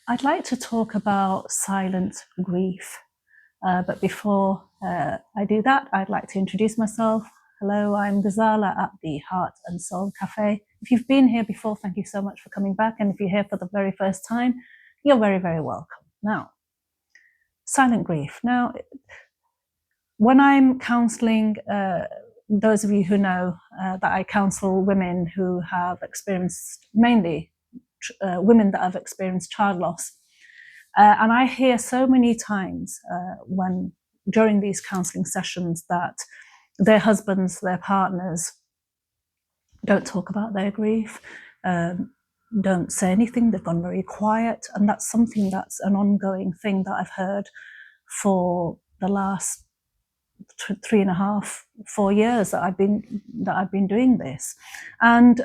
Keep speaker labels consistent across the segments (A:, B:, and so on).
A: I'd like to talk about silent grief, but before I do that, I'd like to introduce myself. Hello, I'm Ghazala at the Heart and Soul Cafe. If you've been here before, thank you so much for coming back, and if you're here for the very first time, you're very, very welcome. Now, silent grief. Now, when I'm counselling, those of you who know that I counsel women who have experienced, mainly women that have experienced child loss. And I hear so many times when during these counselling sessions that their husbands, their partners don't talk about their grief, don't say anything, they've gone very quiet. And that's something that's an ongoing thing that I've heard for the last 3.5, 4 years that I've been doing this. And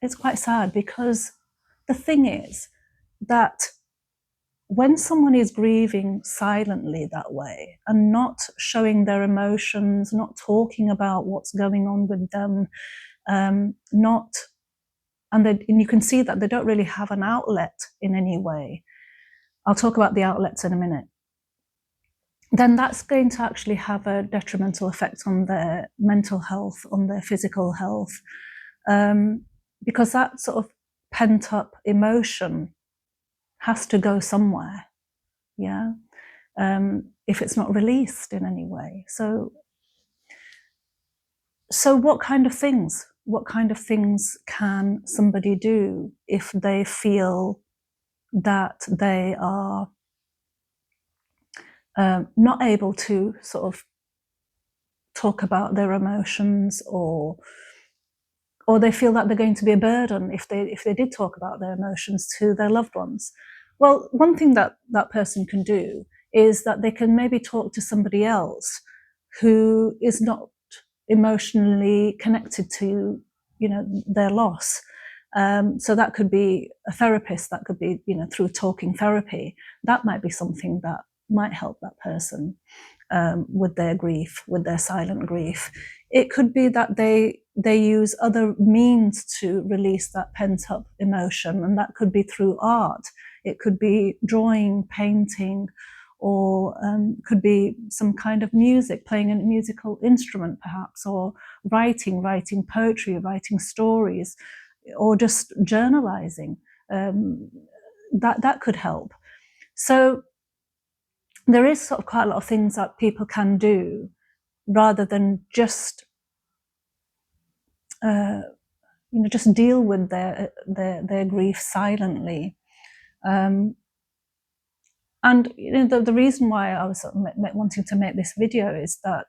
A: it's quite sad, because the thing is that when someone is grieving silently that way and not showing their emotions, not talking about what's going on with them, and you can see that they don't really have an outlet in any way. I'll talk about the outlets in a minute. Then that's going to actually have a detrimental effect on their mental health, on their physical health, because that sort of pent up emotion has to go somewhere, yeah, if it's not released in any way. So what kind of things can somebody do if they feel that they are not able to sort of talk about their emotions, or they feel that they're going to be a burden if they did talk about their emotions to their loved ones? Well, one thing that person can do is that they can maybe talk to somebody else who is not emotionally connected to, their loss. So that could be a therapist, that could be, through talking therapy. That might be something that might help that person with their grief, with their silent grief. It could be that they use other means to release that pent-up emotion, and that could be through art. It could be drawing, painting, or could be some kind of music, playing a musical instrument perhaps, or writing poetry, writing stories, or just journalizing. That could help. So there is sort of quite a lot of things that people can do rather than just just deal with their grief silently. And the reason why I was sort of wanting to make this video is that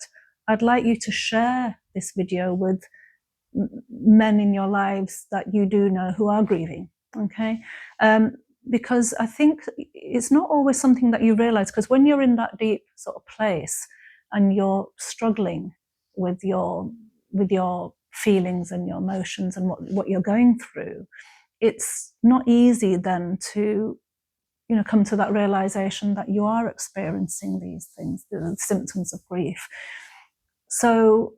A: I'd like you to share this video with men in your lives that you do know who are grieving, okay? Because I think it's not always something that you realize, because when you're in that deep sort of place and you're struggling with your feelings and your emotions and what you're going through, it's not easy then to come to that realization that you are experiencing these things, the symptoms of grief. So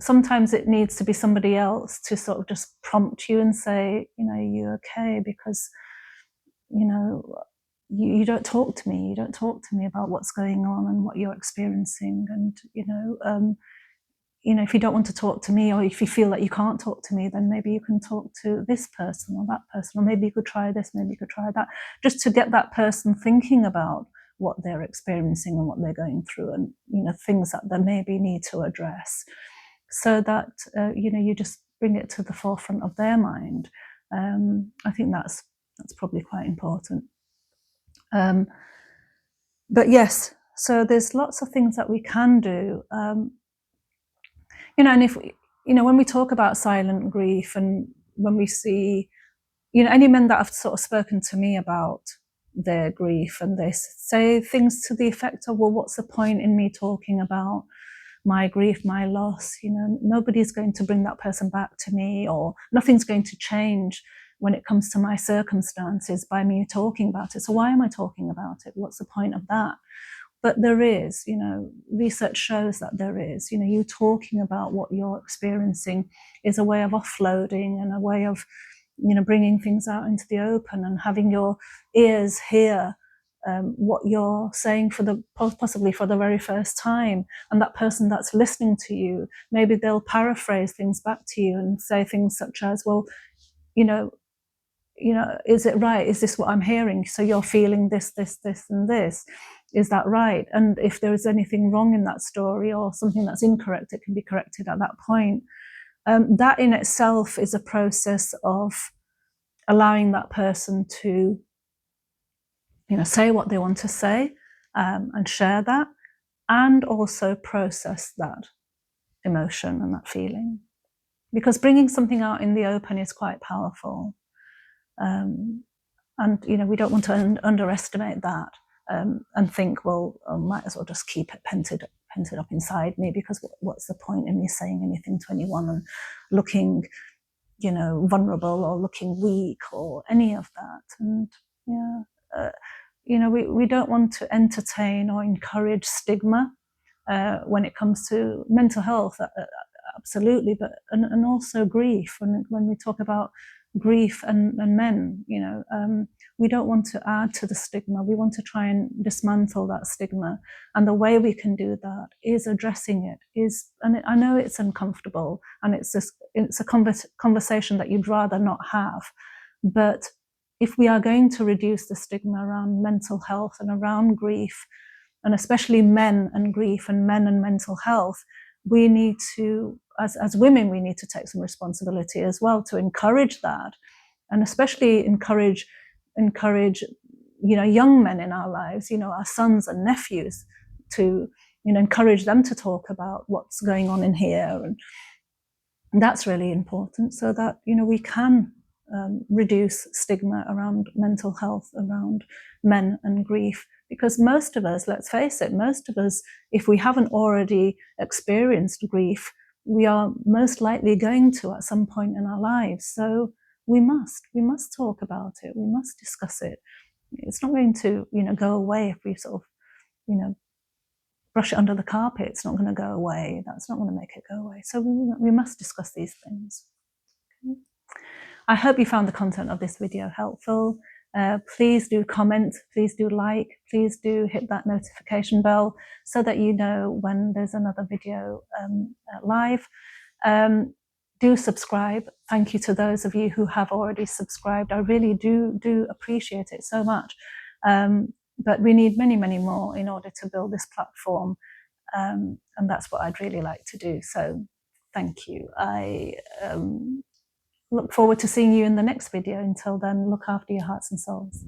A: sometimes it needs to be somebody else to sort of just prompt you and say, are you okay? Because, you don't talk to me. You don't talk to me about what's going on and what you're experiencing. And, if you don't want to talk to me, or if you feel that you can't talk to me, then maybe you can talk to this person or that person, or maybe you could try this, maybe you could try that, just to get that person thinking about what they're experiencing and what they're going through, and things that they maybe need to address, so that you just bring it to the forefront of their mind. I think that's probably quite important. But yes, so there's lots of things that we can do. And if when we talk about silent grief, and when we see any men that have sort of spoken to me about their grief, and they say things to the effect of, well, what's the point in me talking about my grief, my loss? Nobody's going to bring that person back to me, or nothing's going to change when it comes to my circumstances by me talking about it. So why am I talking about it? What's the point of that? But there is, research shows that there is, you talking about what you're experiencing is a way of offloading, and a way of, bringing things out into the open and having your ears hear what you're saying possibly for the very first time. And that person that's listening to you, maybe they'll paraphrase things back to you and say things such as, well, is it right? Is this what I'm hearing? So you're feeling this, this, this, and this. Is that right? And if there is anything wrong in that story or something that's incorrect, it can be corrected at that point. That in itself is a process of allowing that person to, say what they want to say and share that, and also process that emotion and that feeling. Because bringing something out in the open is quite powerful. And, we don't want to underestimate that and think, well, I might as well just keep it pented up inside me, because what's the point in me saying anything to anyone and looking, vulnerable or looking weak or any of that. And we don't want to entertain or encourage stigma when it comes to mental health, absolutely, but and also grief. When we talk about grief and men, we don't want to add to the stigma. We want to try and dismantle that stigma, and the way we can do that is addressing it. And I know it's uncomfortable, and it's a conversation that you'd rather not have, but if we are going to reduce the stigma around mental health and around grief, and especially men and grief and men and mental health, we need to, as women, we need to take some responsibility as well to encourage that, and especially encourage young men in our lives, our sons and nephews, to encourage them to talk about what's going on in here, and that's really important, so that we can reduce stigma around mental health, around men and grief. Because most of us, let's face it, if we haven't already experienced grief, we are most likely going to at some point in our lives. So we must talk about it. We must discuss it. It's not going to, go away if we sort of, brush it under the carpet. It's not going to go away. That's not going to make it go away. So we must discuss these things. Okay. I hope you found the content of this video helpful. Please do comment, please do like, please do hit that notification bell so that you know when there's another video live. Do subscribe. Thank you to those of you who have already subscribed. I really do appreciate it so much. But we need many, many more in order to build this platform. And that's what I'd really like to do. So thank you. I look forward to seeing you in the next video. Until then, look after your hearts and souls.